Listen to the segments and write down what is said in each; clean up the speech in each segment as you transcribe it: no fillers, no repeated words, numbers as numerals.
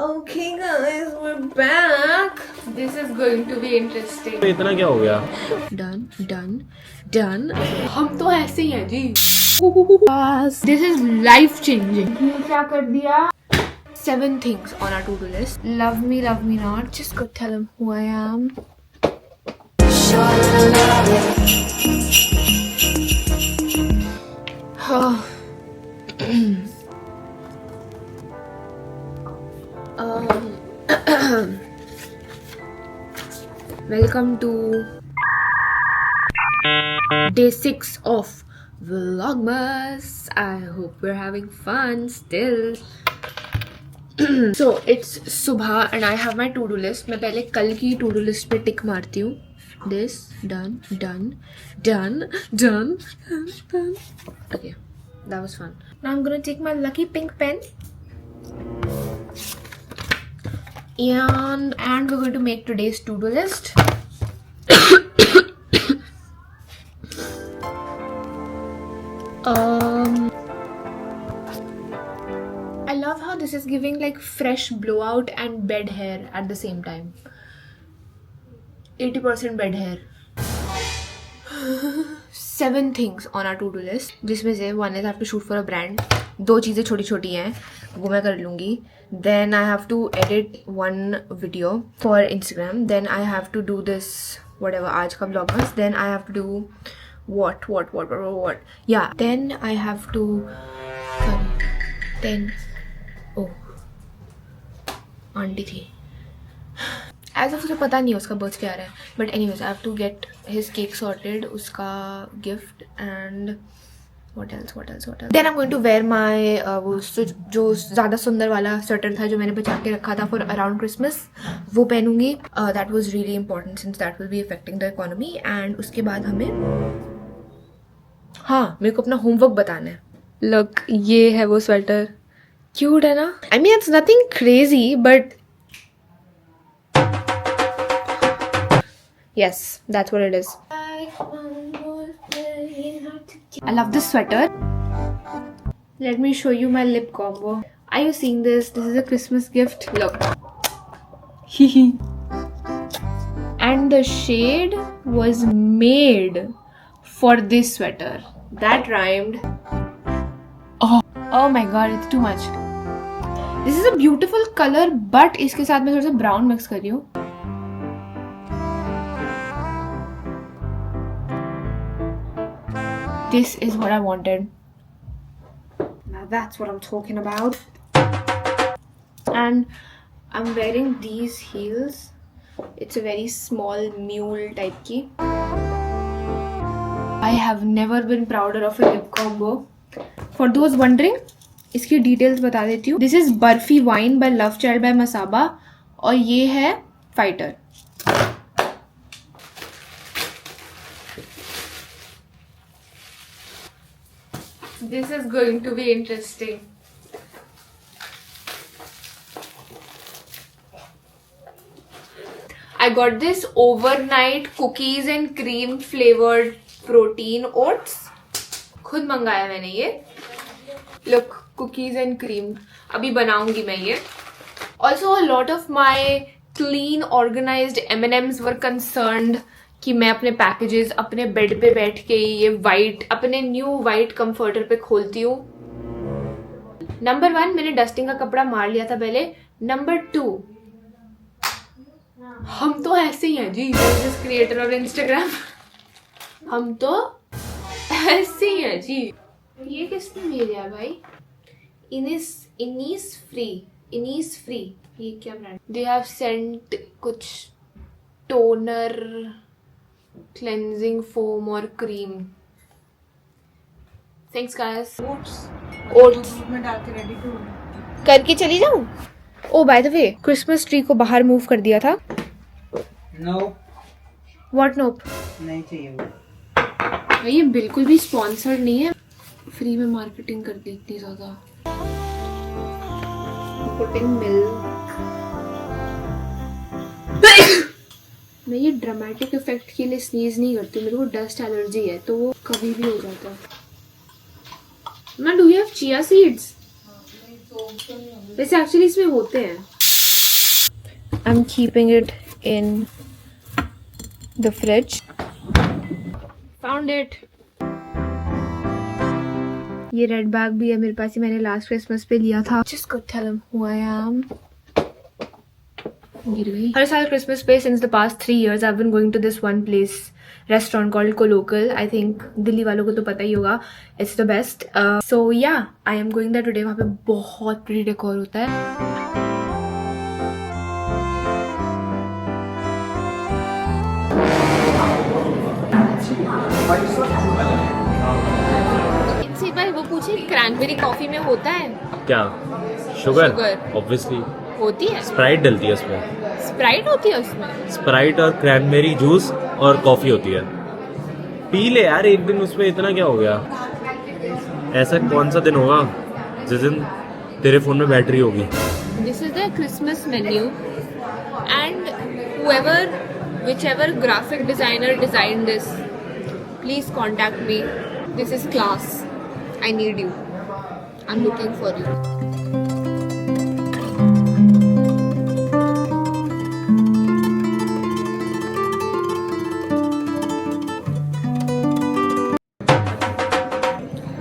Okay guys, we're back. This is going to be interesting. तो इतना क्या हो गया? Done. हम तो ऐसे ही हैं जी. This is life changing. ये क्या कर दिया? 7 things on our to-do list. Love me not. Just go tell him who I am. Welcome to day 6 of Vlogmas. I hope we're having fun still. So it's सुबह and I have my to-do list. मैं पहले कल की to-do list पे टिक मारती हूँ. This done. Okay, that was fun. Now I'm gonna take my lucky pink pen. And we're going to make today's to-do list. I love how this is giving like fresh blowout and bed hair at the same time. 80% bed hair. 7 things on our to-do list. जिसमें से one is I have to shoot for a brand. 2 चीज़ें छोटी छोटी हैं, वो मैं कर लूँगी. Then I have to edit 1 video for Instagram. Then I have to do this whatever आज का vlogmas. Then I have to do what? Yeah. Then I have to. Then oh, aunty थी. ऐसा मुझे पता नहीं है उसका बर्थडे आ रहा है. But anyways, I have to get his cake sorted. उसका gift and. What else? Then I'm going to wear my वो जो ज़्यादा सुंदर वाला स्वेटर था जो मैंने बचा के रखा था for around Christmas, वो पहनूंगी. That was really important since that will be affecting the economy. And उसके बाद हमें मेरे को अपना होमवर्क बताना है. Look, ये है वो स्वेटर. Cute है ना? I mean, it's nothing crazy, but yes, that's what it is. I love this sweater. Let me show you my lip combo. Are you seeing this? This is a Christmas gift. Look. And the shade was made for this sweater. That rhymed. Oh my god, it's too much. This is a beautiful color, but इसके साथ मैं थोड़ा सा brown mix कर रही हूँ. This is what I wanted. Now that's what I'm talking about. And I'm wearing these heels. It's a very small mule type ki. I have never been prouder of a lip combo. For those wondering, इसकी details बता देती हूँ. This is Barfi Wine by Love Child by Masaba. और ये है Fighter. This is going to be interesting. I got this overnight cookies and cream flavored protein oats. खुद मंगाया मैंने ये. Look, cookies and cream. अभी बनाऊंगी मैं ये. Also, a lot of my clean, organized M&Ms were concerned कि मैं अपने पैकेजेस अपने बेड पे बैठ के ये वाइट अपने न्यू वाइट कंफर्टर पे खोलती हूँ. नंबर 1, मैंने डस्टिंग का कपड़ा मार लिया था पहले. नंबर 2, हम तो ऐसे ही हैं जी. क्रिएटर और इंस्टाग्राम, हम तो ऐसे ही हैं जी. ये किसने भेजा भाई? इनीस फ्री. ये क्या ब्रांड? दे हैव सेंट कुछ toner, cleansing foam or cream. Thanks guys. Oats में डाल के ready to करके चली जाऊँ. Oh by the way, Christmas tree को बाहर move कर दिया था. Nope. What nope? नहीं चाहिए वो. ये बिल्कुल भी sponsored नहीं है. फ्री में मार्केटिंग कर दी इतनी ज़्यादा. Putting milk. मैं ये ड्रामेटिक इफेक्ट के लिए स्नीज नहीं करती. मेरे को डस्ट एलर्जी है तो वो कभी भी हो जाता है. ना do you have chia seeds? वैसे एक्चुअली इसमें होते हैं. I'm keeping it in the fridge. Found it. ये रेड बैग भी है मेरे पास, ही मैंने लास्ट क्रिसमस पे लिया था. Just go tell him who I am. गिर गई. हर साल क्रिसमस पे since the past 3 years I've been going to this one place restaurant called Colocal. I think Delhi वालों को तो पता ही होगा. It's the best. So yeah, I am going there today. वहाँ पे बहुत pretty decor होता है. इनसे भाई वो पूछे क्रैनबेरी कॉफी में होता है क्या? Sugar Sugar. ऑब्वियसली. होती है. स्प्राइट डलती है उसमें. स्प्राइट होती है उसमें. स्प्राइट और क्रैनबेरी जूस और कॉफी होती है. पी ले यार एक दिन, उसमें इतना क्या हो गया? ऐसा कौन सा दिन होगा जिस दिन तेरे फोन में बैटरी होगी? This is the Christmas menu and whichever graphic designer designed this, please contact me. This is class. I need you. I'm looking for you.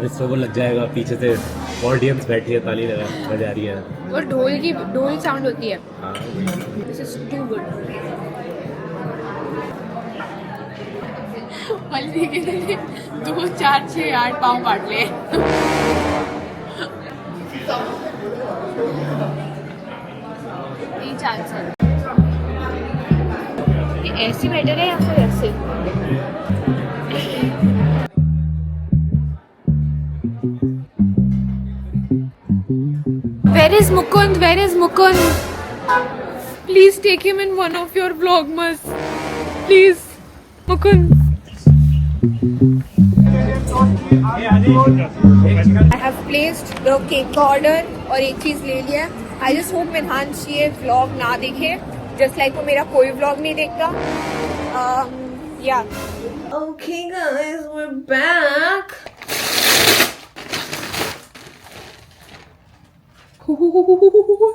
रिश्तों को लग जाएगा. पीछे से ऑडियंस बैठी है, ताली बजा रही है. और ढोल साउंड होती है. हाँ. This is too good. हल्दी के लिए 2, 4, 6, 8 पाँव काट ले. यही चांस है. ये ऐसे बेटर है या फिर ऐसे? Where is Mukund? Where is Mukund? Please take him in one of your vlogmas. Please, Mukund. I have placed the cake order और एक चीज ले लिया. I just hope मिनहांश ये vlog ना देखे, just like वो मेरा कोई vlog नहीं देखता. Yeah. Okay guys, we're back.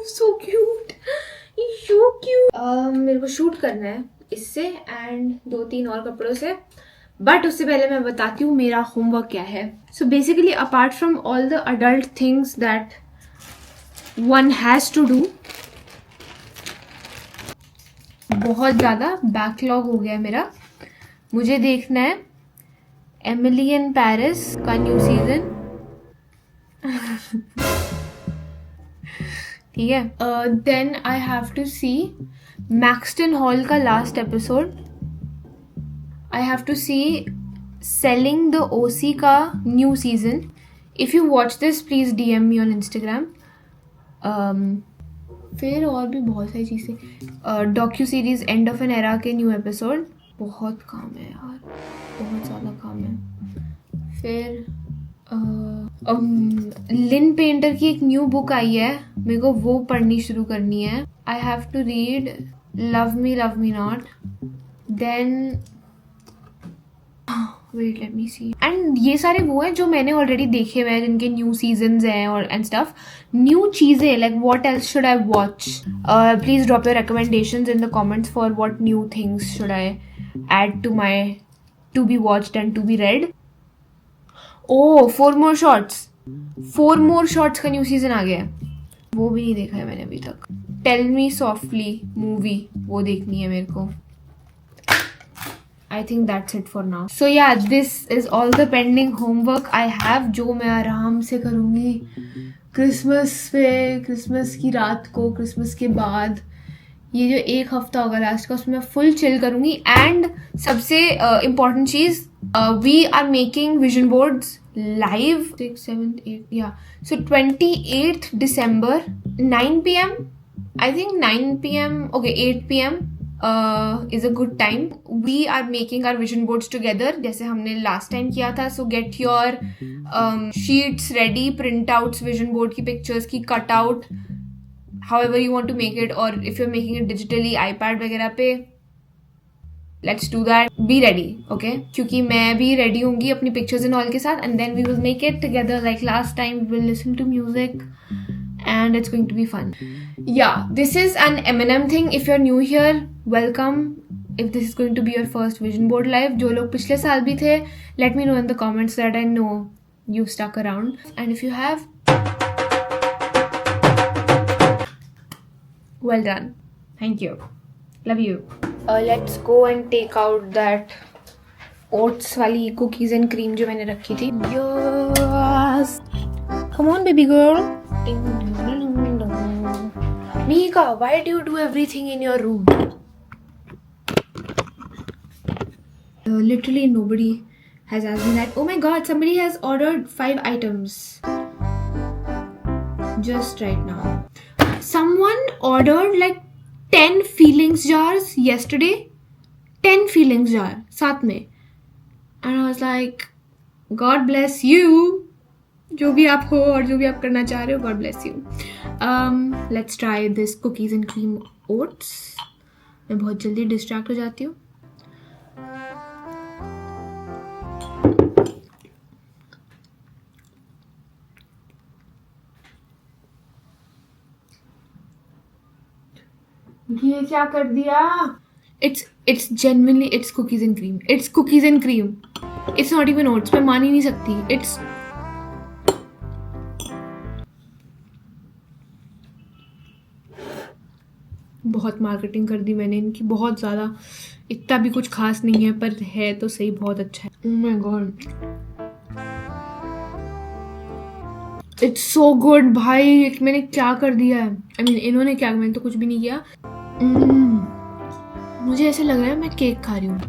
So cute. He's so cute. मेरे को शूट करना है इससे एंड 2-3 और कपड़ों से, बट उससे पहले मैं बताती हूँ मेरा होमवर्क क्या है. So basically apart from all the adult things that one has to do, बहुत ज़्यादा बैकलॉग हो गया मेरा. मुझे देखना है एमिली इन पेरिस का न्यू सीजन. ठीक है. Then I have to see Maxton Hall का last episode. I have to see selling the OC का new season. If you watch this please DM me on Instagram. फिर और भी बहुत सारी चीज़ें. Docu series end of an era के new episode. बहुत काम है यार, बहुत ज़्यादा काम है. फिर लिन पेंटर की एक न्यू बुक आई है, मेरे को वो पढ़नी शुरू करनी है. I have to read love me not. Then wait let me see. And ये सारे वो हैं जो मैंने ऑलरेडी देखे हुए हैं, जिनके न्यू सीजन्स हैं और एंड स्टफ. न्यू चीज़ें like what else should I watch. Please drop your recommendations in the comments for what new things should I add to my to be watched and to be read. Oh, 4 more shorts का new season आ गया है. वो भी नहीं देखा है मैंने अभी तक. टेल मी सॉफ्टली मूवी, वो देखनी है मेरे को. I think that's it for now. So yeah, this is all the pending homework I have, जो मैं आराम से करूँगी क्रिसमस पे, क्रिसमस की रात को, क्रिसमस के बाद. ये जो एक हफ्ता होगा लास्ट का, उसमें मैं फुल चिल करूँगी. एंड सबसे इम्पॉर्टेंट चीज़, we are making vision boards live 6, 7, 8 या सो 28th December 9 PM. I think 9 PM, okay 8 PM is a good time. We are making our vision boards together जैसे हमने last time किया था. So get your sheets ready, printouts vision board की pictures की cutout, however you want to make it, or if you're making it digitally iPad वगैरह पे, let's do that. Be ready, okay? क्योंकि मैं भी ready होंगी अपनी pictures and all के साथ, and then we will make it together like last time. We will listen to music and it's going to be fun. Yeah, this is an M&M thing. If you're new here, welcome. If this is going to be your first vision board live, जो लोग पिछले साल भी थे, let me know in the comments that I know you stuck around. And if you have, well done. Thank you. Love you. Let's go and take out that oats वाली cookies and cream जो मैंने रखी थी. Yes. Come on, baby girl. Ding, ding, ding, ding. Mika, why do you do everything in your room? Literally nobody has asked me that. Oh my god, somebody has ordered 5 items just right now. Someone ordered like 10 feelings jars yesterday. 10 feelings jar साथ में. And I was like, God bless you. जो भी आप हो और जो भी आप करना चाह रहे हो, God bless you. Let's try this cookies and cream oats. मैं बहुत जल्दी distract हो जाती हूँ. ये क्या कर दिया? It's genuinely it's cookies and cream. It's cookies and cream. It's not even oats. मैं मान ही नहीं सकती. It's बहुत मार्केटिंग कर दी मैंने इनकी, बहुत ज़्यादा. इतना भी कुछ खास नहीं है, पर है तो सही, बहुत अच्छा है. Oh my god, it's so good भाई. मैंने क्या कर दिया है? I mean, इन्होंने क्या, मैंने तो कुछ भी नहीं किया. मुझे ऐसे लग रहा है मैं केक खा रही हूँ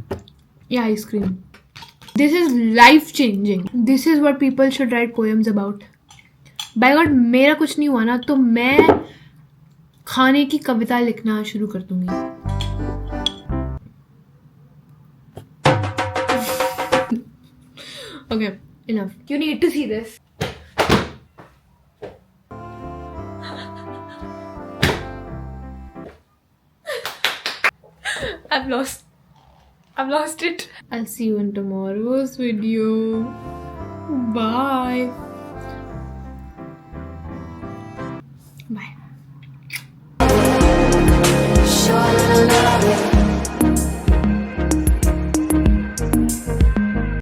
या ice cream. This is life changing. This is what people should write poems about. By God, मेरा कुछ नहीं हुआ ना तो मैं खाने की कविता लिखना शुरू कर दूंगी. Okay, enough. You need to see this. I've lost it. I'll see you in tomorrow's video. Bye. Bye.